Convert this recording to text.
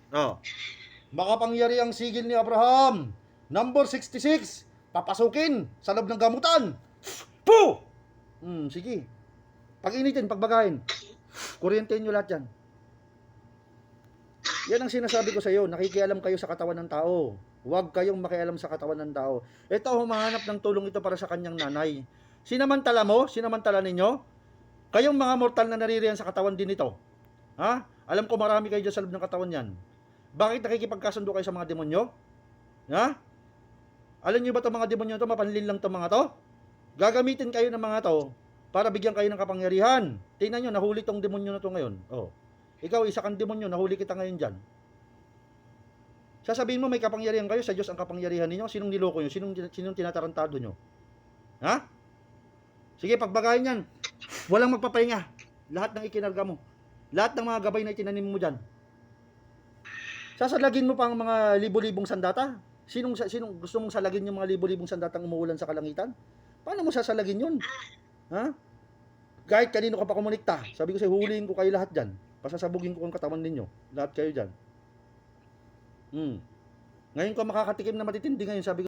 Oh. Makapangyarihang sigil ni Abraham. Number 66. Papasukin sa loob ng gamutan. Po! Sige. Pag-initin, pagbagahin. Kuryentehin nyo lahat yan. Yan ang sinasabi ko sa iyo. Nakikialam kayo sa katawan ng tao. Huwag kayong makialam sa katawan ng tao. Ito, humahanap ng tulong ito para sa kanyang nanay. Sinamantala mo, sinamantala ninyo, kayong mga mortal na naririyan sa katawan din ito. Ha? Alam ko marami kayo dyan sa loob ng katawan yan. Bakit nakikipagkasundo kayo sa mga demonyo? Ha? Alam niyo ba itong mga demonyo ito, mapanlin lang itong mga to? Gagamitin kayo ng mga to para bigyan kayo ng kapangyarihan. Tingnan nyo, nahuli itong demonyo na to ngayon. Oh. Ikaw, isa kang demonyo, nahuli kita ngayon dyan. Sasabihin mo may kapangyarihan kayo, sa Diyos ang kapangyarihan ninyo. Sinong niloko nyo? Sinong tinatarantado nyo? Ha? Sige, pagbagahin yan. Walang magpapahinga. Lahat ng ikinarga mo. Lahat ng mga gabay na itinanim mo dyan. Sasalagin mo pa ang mga libo-libong sandata? Sinong gusto mong salagin yung mga libo-libong sandatang umuulan sa kalangitan? Paano mo sasalagin yun? Ha? Kahit kanino ka pa komunikta, sabi ko sa'yo, huhulihin ko kayo lahat dyan. Pasasabugin ko ang katawan ninyo. Lahat kayo dyan. Ngayon ko makakatikim na matitindi ngayon, sabi ko,